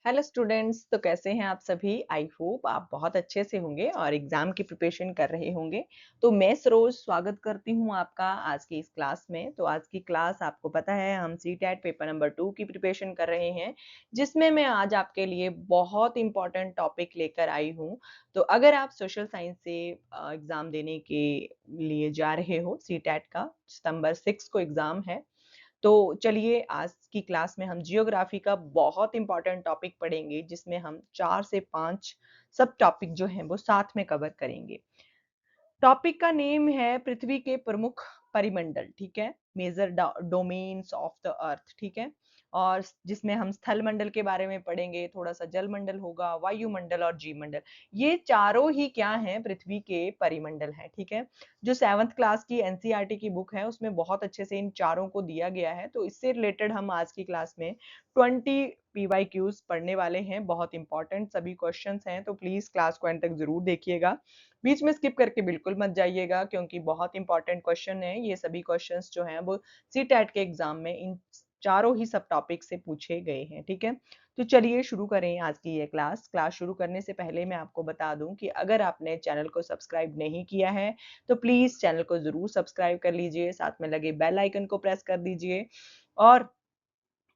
Hello students. तो कैसे हैं आप सभी? आई होप आप बहुत अच्छे से होंगे और एग्जाम की प्रिपरेशन कर रहे होंगे। तो मैं सरोज स्वागत करती हूं आपका आज की इस क्लास में। तो आज की क्लास आपको पता है हम सीटेट पेपर नंबर 2 की प्रिपरेशन कर रहे हैं, जिसमें मैं आज आपके लिए बहुत इंपॉर्टेंट टॉपिक लेकर आई हूं। तो अगर आप सोशल साइंस से एग्जाम देने के लिए जा रहे हो, सीटेट का सितंबर 6 को एग्जाम है, तो चलिए आज की क्लास में हम जियोग्राफी का बहुत इंपॉर्टेंट टॉपिक पढ़ेंगे, जिसमें हम 4 से 5 सब टॉपिक जो हैं वो साथ में कवर करेंगे। टॉपिक का नेम है पृथ्वी के प्रमुख परिमंडल, ठीक है, major domains of the earth, ठीक है। और जिसमें हम स्थल मंडल के बारे में पढ़ेंगे, थोड़ा सा जल मंडल होगा, वायुमंडल और जीवमंडल। ये चारों ही क्या हैं? पृथ्वी के परिमंडल हैं, ठीक है। जो 7th क्लास की एनसीईआरटी की बुक है उसमें बहुत अच्छे से इन चारों को दिया गया है। तो इससे रिलेटेड हम आज की क्लास में 20 पीवाईक्यूज पढ़ने वाले हैं। बहुत इंपॉर्टेंट सभी क्वेश्चंस हैं, तो प्लीज क्लास को एंड तक जरूर देखिएगा। बीच में स्किप करके बिल्कुल मत जाइएगा, क्योंकि बहुत इंपॉर्टेंट क्वेश्चन है। ये सभी क्वेश्चंस जो हैं वो सीटेट के एग्जाम में इन चारों ही सब टॉपिक से पूछे गए हैं, ठीक है। तो चलिए शुरू करें आज की ये क्लास शुरू करने से पहले मैं आपको बता दूं कि अगर आपने चैनल को सब्सक्राइब नहीं किया है तो प्लीज चैनल को जरूर सब्सक्राइब कर लीजिए, साथ में लगे बेल आइकन को प्रेस कर दीजिए। और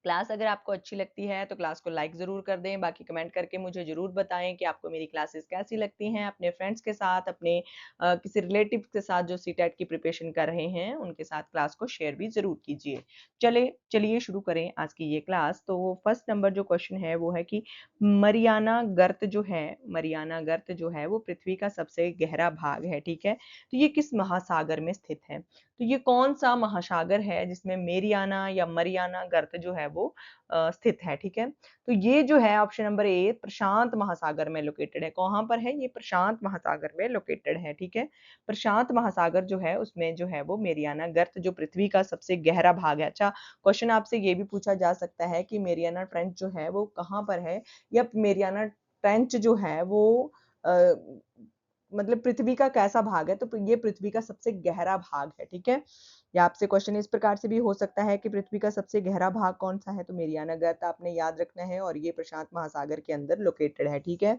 क्लास अगर आपको अच्छी लगती है तो क्लास को लाइक ज़रूर कर दें। बाकी कमेंट करके मुझे ज़रूर बताएं कि आपको मेरी क्लासेस कैसी लगती हैं। अपने फ्रेंड्स के साथ, अपने किसी रिलेटिव के साथ जो सीटेट की प्रिपरेशन कर रहे हैं, उनके साथ क्लास को शेयर भी ज़रूर कीजिए। चलिए शुरू करें आज की ये क्लास। तो फर्स्ट नंबर जो क्वेश्चन है वो है कि मरियाना गर्त जो है वो पृथ्वी का सबसे गहरा भाग है, ठीक है। तो ये किस महासागर में स्थित है? तो ये कौन सा महासागर है जिसमें मेरियाना या मरियाना गर्त जो है वो स्थित है, ठीक है। तो ये जो है ऑप्शन नंबर ए प्रशांत महासागर में लोकेटेड है। कहाँ पर है? ये प्रशांत महासागर में लोकेटेड है, ठीक है। प्रशांत महासागर जो है उसमें जो है वो मेरियाना गर्त जो पृथ्वी का सबसे गहरा भाग है। अच्छा, क्वेश्चन आपसे ये भी पूछा जा सकता है कि मेरियाना ट्रेंच जो है वो कहाँ पर है, या मेरियाना ट्रेंच जो है वो अ, मतलब पृथ्वी का कैसा भाग है? तो ये पृथ्वी का सबसे गहरा भाग है, ठीक है। या आपसे क्वेश्चन इस प्रकार से भी हो सकता है कि पृथ्वी का सबसे गहरा भाग कौन सा है? तो मेरियाना गर्त आपने याद रखना है, और ये प्रशांत महासागर के अंदर लोकेटेड है, ठीक है।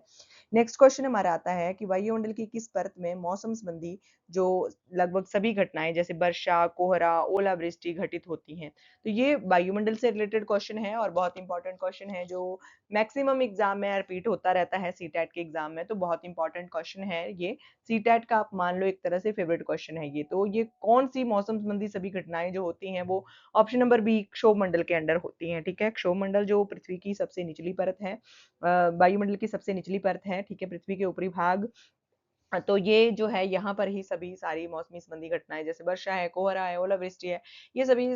नेक्स्ट क्वेश्चन हमारा आता है कि वायुमंडल की किस परत में मौसम संबंधी जो लगभग सभी घटनाएं जैसे वर्षा, कोहरा, ओलावृष्टि घटित होती हैं? तो ये वायुमंडल से रिलेटेड क्वेश्चन है और बहुत इंपॉर्टेंट क्वेश्चन है, जो मैक्सिमम एग्जाम में रिपीट होता रहता है सीटेट के एग्जाम में। तो बहुत इंपॉर्टेंट क्वेश्चन है ये, सीटेट का आप मान लो एक तरह से फेवरेट क्वेश्चन है ये। तो ये कौन सी मौसम संबंधी सभी घटनाएं जो होती हैं वो ऑप्शन नंबर बी क्षोभ मंडल के अंडर होती हैं, ठीक है। क्षोभ मंडल जो पृथ्वी की सबसे निचली परत है, वायुमंडल की सबसे निचली परत है, ठीक है, पृथ्वी के ऊपरी भाग। तो ये जो है यहाँ पर ही सभी सारी मौसमी संबंधी घटनाएं जैसे वर्षा है, कोहरा है, ओलावृष्टि है, ये सभी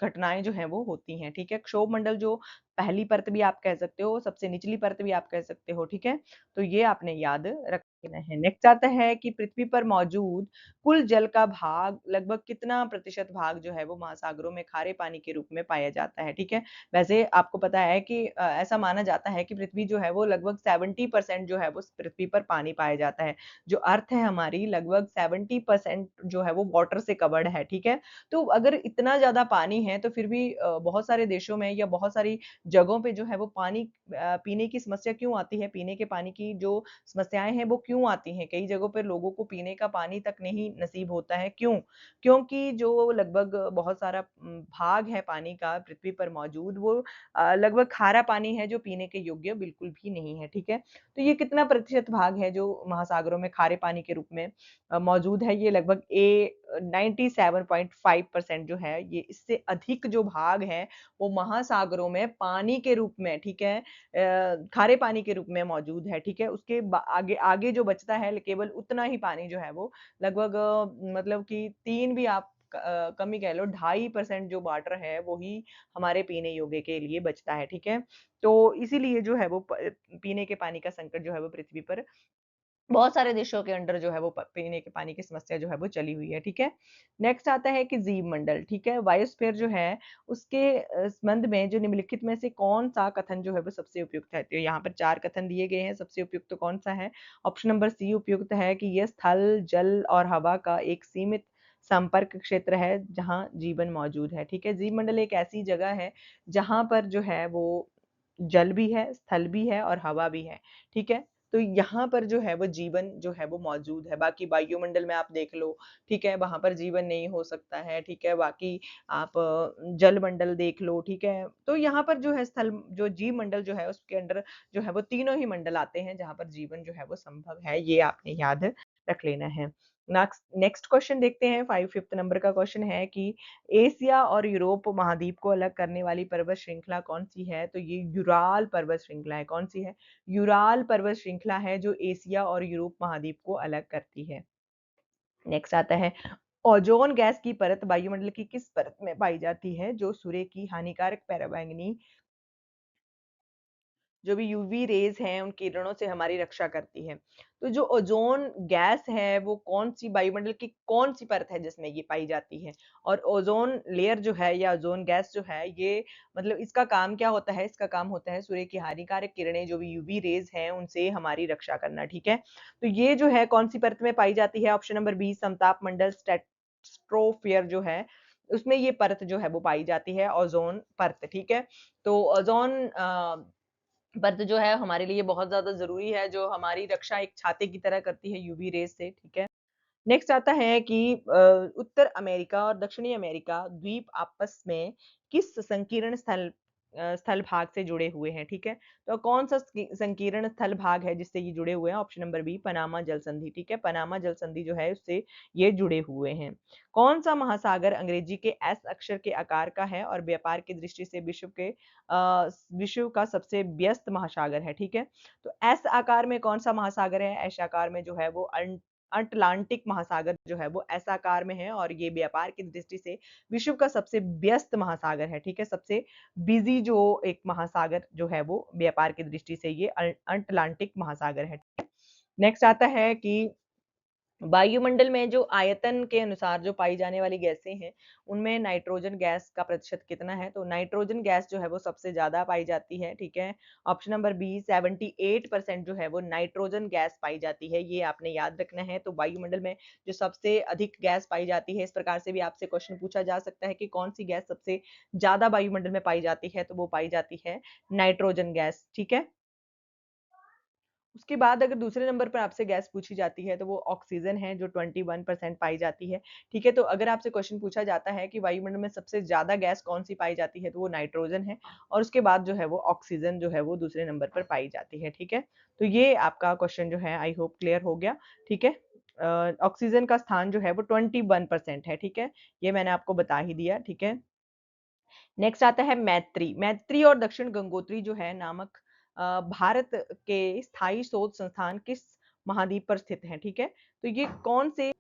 घटनाएं जो हैं वो होती हैं, ठीक है। क्षोभ मंडल जो पहली परत भी आप कह सकते हो, सबसे निचली परत भी आप कह सकते हो, ठीक है। तो ये आपने याद रखना है। नेक्स्ट आता है कि पृथ्वी पर मौजूद कुल जल का भाग लगभग कितना प्रतिशत भाग जो है वो महासागरों में खारे पानी के रूप में पाया जाता है, ठीक है। वैसे आपको पता है कि ऐसा माना जाता है कि पृथ्वी जो है वो लगभग 70% जो है वो पृथ्वी पर पानी पाया जाता है। जो अर्थ है हमारी लगभग 70% जो है वो वाटर से कवर्ड है, ठीक है। तो अगर इतना ज्यादा पानी है तो फिर भी बहुत सारे देशों में या बहुत सारी जगहों पे जो है वो पानी पीने की समस्या क्यों आती है? पीने के पानी की जो समस्याएं हैं वो क्यों आती हैं? कई जगहों पर लोगों को पीने का पानी तक नहीं नसीब होता है, क्यों? क्योंकि जो लगभग बहुत सारा भाग है पानी का पृथ्वी पर मौजूद, वो लगभग खारा पानी है जो पीने के योग्य बिल्कुल भी नहीं है, ठीक है। तो ये कितना प्रतिशत भाग है जो महासागरों में खारे पानी के रूप में मौजूद है? ये लगभग 97.5% जो है, ये इससे अधिक जो भाग है वो महासागरों में पानी के रूप में, ठीक है, खारे पानी के रूप में मौजूद है, ठीक है। उसके आगे आगे जो बचता है केवल उतना ही पानी जो है वो लगभग मतलब कि तीन भी आप कम ही कह लो, 2.5% जो वाटर है वो ही हमारे पीने योग्य के लिए बचता है, ठीक है। तो इसीलिए जो है वो पीने के पानी का संकट जो है वो पृथ्वी पर बहुत सारे देशों के अंडर जो है वो पीने के पानी की समस्या जो है वो चली हुई है, ठीक है। नेक्स्ट आता है कि जीव मंडल, ठीक है, बायोस्फीयर जो है उसके संबंध में जो निम्नलिखित में से कौन सा कथन जो है वो सबसे उपयुक्त है? तो यहाँ पर 4 कथन दिए गए हैं, सबसे उपयुक्त तो कौन सा है? ऑप्शन नंबर सी उपयुक्त है कि यह स्थल, जल और हवा का एक सीमित संपर्क क्षेत्र है जहाँ जीवन मौजूद है, ठीक है। जीव मंडल एक ऐसी जगह है जहाँ पर जो है वो जल भी है, स्थल भी है और हवा भी है, ठीक है? तो यहाँ पर जो है वो जीवन जो है वो मौजूद है, बाकी वायुमंडल में आप देख लो, ठीक है? वहाँ पर जीवन नहीं हो सकता है, ठीक है? बाकी आप जलमंडल देख लो, ठीक है? तो यहाँ पर जो है स्थल जो जीव मंडल जो है उसके अंडर जो है वो तीनों ही मंडल आते हैं, जहाँ पर जीवन जो है वो संभव है, ये आपने याद रख लेना है। नेक्स्ट नेक्स्ट क्वेश्चन देखते हैं, 5th नंबर का क्वेश्चन है कि एशिया और यूरोप महाद्वीप को अलग करने वाली पर्वत श्रृंखला कौन-सी है? तो ये यूराल पर्वत श्रृंखला है, कौन-सी है? यूराल पर्वत श्रृंखला है जो एशिया और यूरोप महाद्वीप को अलग करती है। नेक्स्ट आता है ओज़ोन गैस की परत वायुमंडल की किस परत में पाई जाती है जो सूर्य की हानिकारक पराबैंगनी जो भी यूवी रेज़ हैं, उन किरणों से हमारी रक्षा करती है। तो जो ओज़ोन गैस है, वो कौन-सी वायुमंडल की कौन-सी परत है जिसमें ये पाई जाती है? और ओज़ोन लेयर जो है या ओज़ोन गैस जो है, ये मतलब इसका काम क्या होता है? इसका काम होता है सूर्य की हानिकारक किरणें जो भी यूवी रेज़ हैं, उनसे हमारी रक्षा करना, ठीक है? तो ये जो है कौन-सी परत में पाई जाती है? ऑप्शन नंबर बी समताप मंडल स्ट्रेटोस्फियर जो है, उसमें ये परत जो है वो पाई जाती है, ओज़ोन परत, ठीक है? तो ओज़ोन परत जो है हमारे लिए बहुत ज़्यादा ज़रूरी है, जो हमारी रक्षा एक छाते की तरह करती है यूवी रेज़ से, ठीक है? नेक्स्ट आता है कि उत्तर अमेरिका और दक्षिणी अमेरिका द्वीप आपस में किस संकीर्ण स्थल भाग से जुड़े हुए हैं, ठीक है? तो कौन-सा संकीर्ण स्थल भाग है जिससे ये जुड़े हुए हैं? ऑप्शन नंबर बी पनामा जल संधि, ठीक है? पनामा जल संधि जो है उससे ये जुड़े हुए हैं। कौन-सा महासागर अंग्रेजी के एस अक्षर के आकार का है और व्यापार की दृष्टि से विश्व का सबसे व्यस्त महासागर है, ठीक है? तो एस आकार में कौन-सा महासागर है? एस आकार में जो है वो अटलांटिक महासागर जो है वो एस आकार में है और ये व्यापार की दृष्टि से विश्व का सबसे व्यस्त महासागर है, ठीक है? सबसे बिज़ी जो एक महासागर जो है वो व्यापार की दृष्टि से ये अटलांटिक महासागर है। नेक्स्ट आता है कि वायुमंडल में जो आयतन के अनुसार जो पाई जाने वाली गैसें हैं, उनमें नाइट्रोजन गैस का प्रतिशत कितना है? तो नाइट्रोजन गैस जो है वो सबसे ज़्यादा पाई जाती है, ठीक है? ऑप्शन नंबर बी 78% जो है वो नाइट्रोजन गैस पाई जाती है, ये आपने याद रखना है। तो वायुमंडल में जो सबसे अधिक गैस पाई जाती है, इस प्रकार से भी आपसे क्वेश्चन पूछा जा सकता है कि कौन-सी गैस सबसे ज़्यादा वायुमंडल में पाई जाती है? तो वो पाई जाती है नाइट्रोजन गैस, ठीक है? उसके बाद अगर दूसरे नंबर पर आपसे गैस पूछी जाती है, तो वो ऑक्सीजन है जो 21% पाई जाती है, ठीक है? तो अगर आपसे क्वेश्चन पूछा जाता है कि वायुमंडल में सबसे ज़्यादा गैस कौन-सी पाई जाती है, तो वो नाइट्रोजन है और उसके बाद जो है वो ऑक्सीजन जो है वो दूसरे नंबर पर पाई जाती है, ठीक है? तो ये आपका क्वेश्चन जो है आई होप क्लियर हो गया, ठीक है? ऑक्सीजन का स्थान जो है वो 21% है, ठीक है? ये मैंने आपको बता ही दिया, ठीक है? नेक्स्ट आता है मैत्री। मैत्री और दक्षिण गंगोत्री जो है नामक भारत के स्थायी शोध संस्थान किस महाद्वीप पर स्थित हैं, ठीक है? तो ये कौन से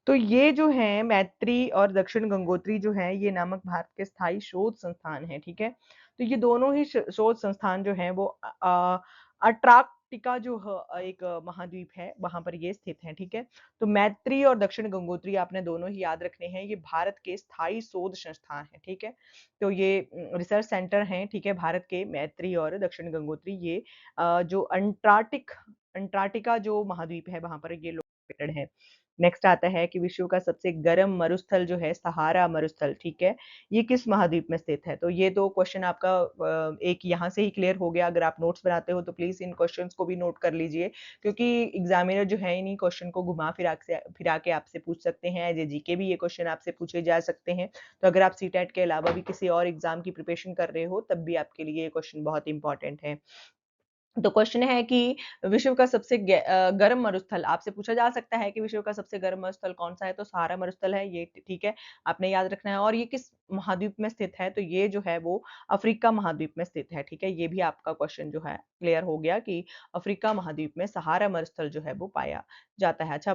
तो ये जो है मैत्री और दक्षिण गंगोत्री जो है ये नामक भारत के स्थायी शोध संस्थान है, ठीक है? तो ये दोनों ही शोध संस्थान जो हैं वो अंटार्कटिका जो एक महाद्वीप है वहां पर ये स्थित है, ठीक है? तो मैत्री और दक्षिण गंगोत्री आपने दोनों ही याद रखने हैं, ये भारत के स्थायी शोध संस्थान है, ठीक है? तो ये रिसर्च सेंटर हैं, ठीक है? भारत के मैत्री और दक्षिण गंगोत्री ये जो अंटार्कटिका जो महाद्वीप है वहां पर ये लोकेटेड है। नेक्स्ट आता है कि विश्व का सबसे गर्म मरुस्थल जो है सहारा मरुस्थल, ठीक है? ये किस महाद्वीप में स्थित है? तो ये तो क्वेश्चन आपका एक यहाँ से ही क्लियर हो गया। अगर आप नोट्स बनाते हो तो प्लीज़ इन क्वेश्चंस को भी नोट कर लीजिए क्योंकि एग्ज़ामिनर जो है इन्हीं क्वेश्चन को फिरा के आपसे पूछ सकते हैं। एज़ ए जीके भी ये क्वेश्चन आपसे पूछे जा सकते हैं। तो अगर आप सीटेट के अलावा भी किसी और एग्ज़ाम की प्रिपरेशन कर रहे हो तब भी आपके लिए ये क्वेश्चन बहुत इंपॉर्टेंट है। तो क्वेश्चन है कि विश्व का सबसे गर्म मरुस्थल आपसे पूछा जा सकता है कि विश्व का सबसे गर्म मरुस्थल कौन-सा है? तो सहारा मरुस्थल है ये ठीक है, आपने याद रखना है और ये किस महाद्वीप में स्थित है? तो ये जो है वो अफ्रीका महाद्वीप में स्थित है, ठीक है? ये भी आपका क्वेश्चन जो है क्लियर हो गया कि अफ्रीका महाद्वीप में सहारा मरुस्थल जो है वो पाया जाता है। अच्छा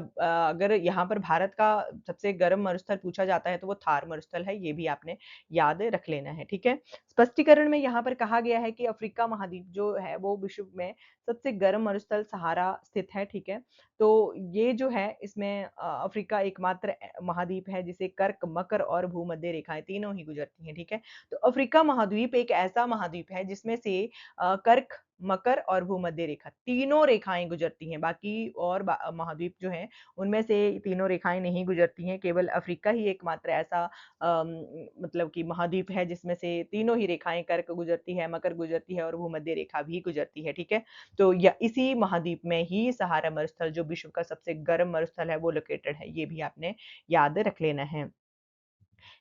अगर यहाँ पर भारत का सबसे गर्म मरुस्थल पूछा जाता है तो वो थार मरुस्थल है, ये भी आपने याद रख लेना है, ठीक है? स्पष्टीकरण में यहाँ पर कहा गया है कि अफ्रीका महाद्वीप जो है वो विश्व में सबसे गर्म मरुस्थल सहारा स्थित है, ठीक है? तो ये जो है इसमें अफ्रीका एकमात्र महाद्वीप है जिसे कर्क, मकर और भूमध्य रेखाएँ तीनों ही गुजरती हैं, ठीक है? तो अफ्रीका महाद्वीप एक ऐसा महाद्वीप है जिसमें से कर्क मकर और भूमध्य रेखा, तीनों रेखाएँ गुजरती हैं। बाकी और महाद्वीप जो हैं, उनमें से तीनों रेखाएँ नहीं गुजरती हैं, केवल अफ्रीका ही एकमात्र ऐसा मतलब कि महाद्वीप है जिसमें से तीनों ही रेखाएँ कर्क गुजरती है, मकर गुजरती है और भूमध्य रेखा भी गुजरती है, ठीक है? तो या इसी महाद्वीप में ही सहारा मरुस्थल जो विश्व का सबसे गर्म मरुस्थल है वो लोकेटेड है, ये भी आपने याद रख लेना है।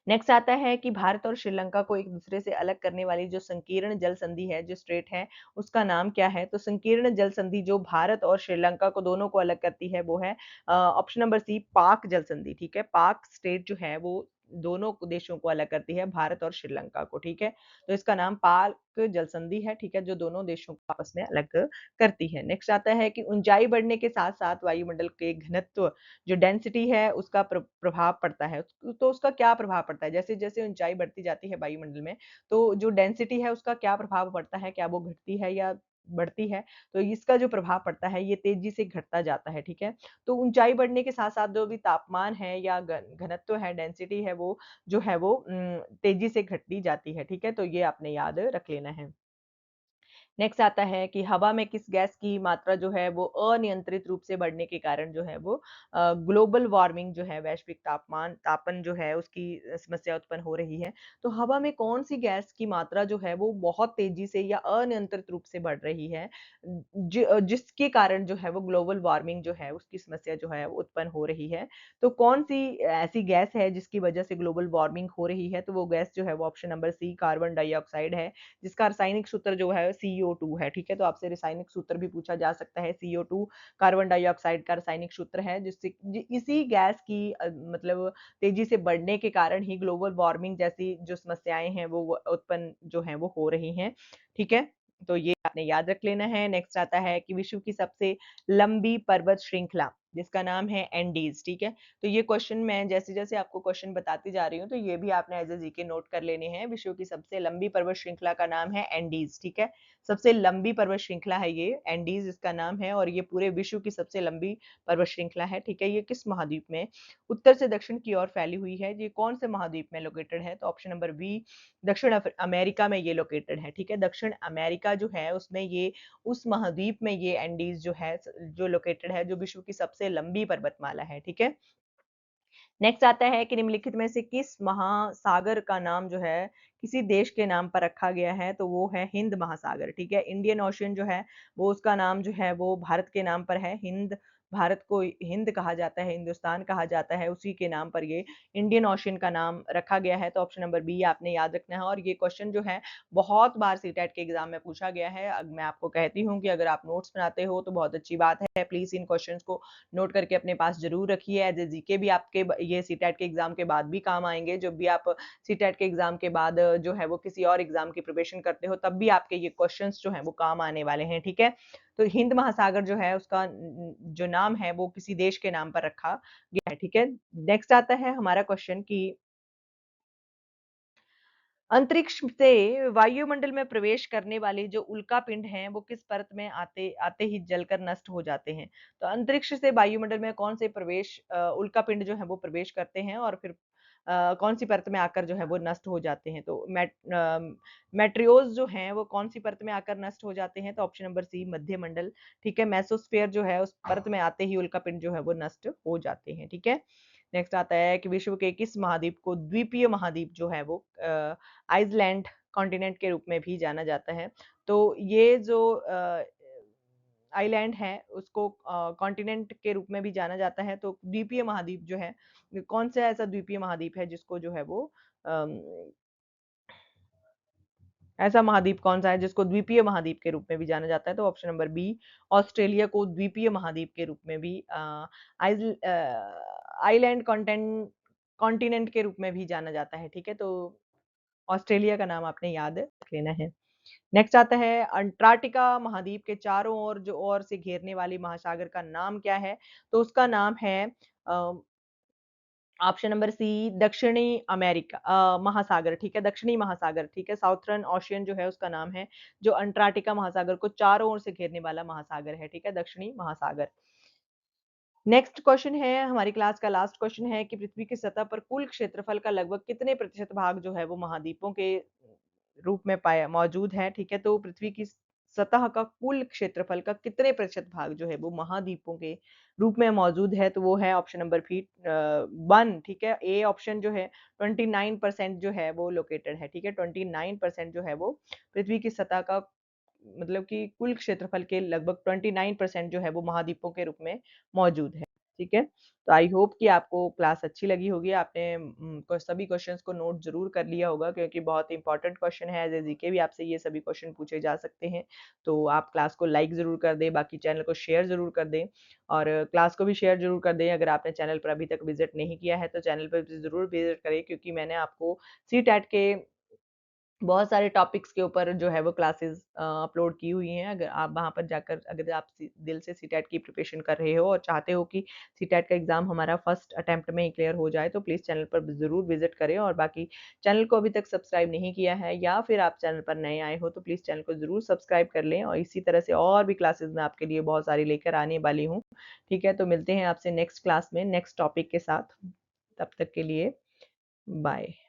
नेक्स्ट आता है कि भारत और श्रीलंका को एक दूसरे से अलग करने वाली जो संकीर्ण जल संधि है, जो स्ट्रेट है, उसका नाम क्या है? तो संकीर्ण जल संधि जो भारत और श्रीलंका को दोनों को अलग करती है वो है ऑप्शन नंबर सी पाक जल संधि, ठीक है? पाक स्टेट जो है वो दोनों देशों को अलग करती है, भारत और श्रीलंका को, ठीक है? तो इसका नाम पाक जल संधि है, ठीक है? जो दोनों देशों को आपस में अलग करती है। नेक्स्ट आता है कि ऊंचाई बढ़ने के साथ-साथ वायुमंडल के घनत्व जो डेंसिटी है उसका प्रभाव पड़ता है। तो उसका क्या प्रभाव पड़ता है? जैसे-जैसे ऊँचाई बढ़ती जाती है वायुमंडल में, तो जो डेंसिटी है उसका क्या प्रभाव पड़ता है? क्या वो घटती है या बढ़ती है? तो इसका जो प्रभाव पड़ता है ये तेज़ी से घटता जाता है, ठीक है? तो ऊँचाई बढ़ने के साथ-साथ जो भी तापमान है या घनत्व है, डेंसिटी है वो जो है वो तेज़ी से घटती जाती है, ठीक है? तो ये आपने याद रख लेना है। नेक्स्ट आता है कि हवा में किस गैस की मात्रा जो है वो अनियंत्रित रूप से बढ़ने के कारण जो है वो ग्लोबल वार्मिंग जो है वैश्विक तापन जो है उसकी समस्या उत्पन्न हो रही है। तो हवा में कौन-सी गैस की मात्रा जो है वो बहुत तेज़ी से या अनियंत्रित रूप से बढ़ रही है जिसके कारण जो है वो ग्लोबल वार्मिंग जो है उसकी समस्या जो है वो उत्पन्न हो रही है। तो कौन-सी ऐसी गैस है जिसकी वजह से ग्लोबल वार्मिंग हो रही है? तो वो गैस जो है वो option number C carbon dioxide है। जिसका रासायनिक सूत्र जो है CO2 है, ठीक है? तो आपसे रासायनिक सूत्र भी पूछा जा सकता है, CO2 कार्बन डाइऑक्साइड का रासायनिक सूत्र है, जिससे इसी गैस की मतलब तेज़ी से बढ़ने के कारण ही ग्लोबल वार्मिंग जैसी जो समस्याएँ हैं, वो उत्पन्न जो हैं, वो हो रही हैं, ठीक है? तो ये आपने याद रख लेना है। नेक्स्ट आता है कि विश्व की सबसे लंबी पर्वत श्रृंखला, जिसका नाम है एंडीज़, ठीक है? तो ये क्वेश्चन मैं जैसे-जैसे आपको क्वेश्चन बताती जा रही हूँ, तो ये भी आपने एज़ अ जीके नोट कर लेने हैं। विश्व की सबसे लंबी पर्वत श्रृंखला का नाम है एंडीज़, ठीक है? सबसे लंबी पर्वत श्रृंखला है ये, एंडीज़ इसका नाम है और ये पूरे विश्व की सबसे लंबी पर्वत श्रृंखला है, ठीक है? ये किस महाद्वीप में उत्तर से दक्षिण की ओर फैली हुई है? ये कौन से महाद्वीप में लोकेटेड है? तो ऑप्शन नंबर बी दक्षिण अमेरिका में ये लोकेटेड है, ठीक है? दक्षिण अमेरिका जो है उसमें ये उस महाद्वीप में ये एंडीज़ जो है जो लोकेटेड है, जो विश्व की सबसे लंबी पर्वतमाला है, ठीक है? नेक्स्ट आता है कि निम्नलिखित में से किस महासागर का नाम जो है किसी देश के नाम पर रखा गया है तो वो है हिंद महासागर, ठीक है? इंडियन ओशियन जो है वो उसका नाम जो है वो भारत के नाम पर है। भारत को हिंद कहा जाता है, हिंदुस्तान कहा जाता है, उसी के नाम पर ये इंडियन ओशियन का नाम रखा गया है। तो ऑप्शन नंबर बी आपने याद रखना है और ये क्वेश्चन जो है बहुत बार सीटेट के एग्जाम में पूछा गया है। मैं आपको कहती हूँ कि अगर आप नोट्स बनाते हो तो बहुत अच्छी बात है। प्लीज़ इन क्वेश्चंस को नोट करके अपने पास ज़रूर रखिए। एज़ ए जीके भी आपके ये सीटेट के एग्ज़ाम के बाद भी काम आएँगे। जब भी आप सीटेट के एग्ज़ाम के बाद जो है वो किसी और एग्ज़ाम की प्रिपरेशन करते हो, तब भी आपके ये क्वेश्चंस जो हैं वो काम आने वाले हैं, ठीक है? तो हिंद महासागर जो है उसका जो नाम है वो किसी देश के नाम पर रखा गया है, ठीक है? नेक्स्ट आता है हमारा क्वेश्चन कि अंतरिक्ष से वायुमंडल में प्रवेश करने वाले जो उल्कापिंड हैं, वो किस परत में आते आते ही जलकर नष्ट हो जाते हैं? तो अंतरिक्ष से वायुमंडल में कौन से उल्कापिंड जो है वो प्रवेश करते हैं और फिर कौन-सी परत में आकर जो है वो नष्ट हो जाते हैं? तो मेट्रियोज़ जो हैं वो कौन-सी परत में आकर नष्ट हो जाते हैं? तो ऑप्शन नंबर सी मध्यमंडल, ठीक है? मेसोस्फीयर जो है उस परत में आते ही उल्कापिंड जो है वो नष्ट हो जाते हैं, ठीक है? नेक्स्ट आता है कि विश्व के किस महाद्वीप को द्वीपीय महाद्वीप जो है वो आइसलैंड कॉन्टिनेंट के रूप में भी जाना जाता है। तो ये जो आइलैंड है उसको कॉन्टिनेंट के रूप में भी जाना जाता है। तो द्वीपीय महाद्वीप जो है, कौन सा ऐसा द्वीपीय महाद्वीप है जिसको जो है वो अम, ऐसा महाद्वीप कौन-सा है जिसको द्वीपीय महाद्वीप के रूप में भी जाना जाता है? तो ऑप्शन नंबर बी ऑस्ट्रेलिया को द्वीपीय महाद्वीप के रूप में भी आइलैंड कॉन्टिनेंट के रूप में भी जाना जाता है, ठीक है? तो ऑस्ट्रेलिया का नाम आपने याद रख लेना है। नेक्स्ट आता है अंटार्कटिका महाद्वीप के चारों ओर जो ओर से घेरने वाली महासागर का नाम क्या है? तो उसका नाम है अ, ऑप्शन नंबर सी दक्षिणी महासागर, ठीक है? दक्षिणी महासागर, ठीक है? साउथर्न ओशियन जो है उसका नाम है, जो अंटार्कटिका महासागर को चारों ओर से घेरने वाला महासागर है, ठीक है? दक्षिणी महासागर। नेक्स्ट क्वेश्चन है हमारी क्लास का लास्ट क्वेश्चन है कि पृथ्वी की सतह पर कुल क्षेत्रफल का लगभग कितने प्रतिशत भाग जो है वो महाद्वीपों के रूप में पाया मौजूद है, ठीक है? तो पृथ्वी की सतह का कुल क्षेत्रफल का कितने प्रतिशत भाग जो है वो महाद्वीपों के रूप में मौजूद है? तो वो है ऑप्शन नंबर 1, ठीक है? ए ऑप्शन जो है 29% जो है वो लोकेटेड है, ठीक है? 29% जो है वो पृथ्वी की सतह का मतलब कि कुल क्षेत्रफल के लगभग 29% जो है वो महाद्वीपों के रूप में मौजूद है, ठीक है? तो आई होप कि आपको क्लास अच्छी लगी होगी, आपने सभी क्वेश्चंस को नोट ज़रूर कर लिया होगा क्योंकि बहुत इंपॉर्टेंट क्वेश्चन है, एज़ ए जीके भी आपसे ये सभी क्वेश्चन पूछे जा सकते हैं। तो आप क्लास को लाइक ज़रूर कर दें, बाकी चैनल को शेयर ज़रूर कर दें और क्लास को भी शेयर ज़रूर कर दें। अगर आपने चैनल पर अभी तक विज़िट नहीं किया है, तो चैनल पर ज़रूर विज़िट करें क्योंकि मैंने आपको सीटेट के बहुत सारे टॉपिक्स के ऊपर जो है वो क्लासेस अपलोड की हुई हैं। अगर आप वहाँ पर जाकर अगर आप दिल से सीटेट की प्रिपरेशन कर रहे हो और चाहते हो कि सीटेट का एग्ज़ाम हमारा फर्स्ट अटेम्प्ट में ही क्लियर हो जाए, तो प्लीज़ चैनल पर ज़रूर विज़िट करें और बाकी चैनल को अभी तक सब्सक्राइब नहीं किया है या फिर आप चैनल पर नए आए हो, तो प्लीज़ चैनल को ज़रूर सब्सक्राइब कर लें और इसी तरह से और भी क्लासेस मैं आपके लिए बहुत सारी लेकर आने वाली हूँ। ठीक है? तो मिलते हैं आपसे नेक्स्ट क्लास में नेक्स्ट टॉपिक के साथ। तब तक के लिए बाय।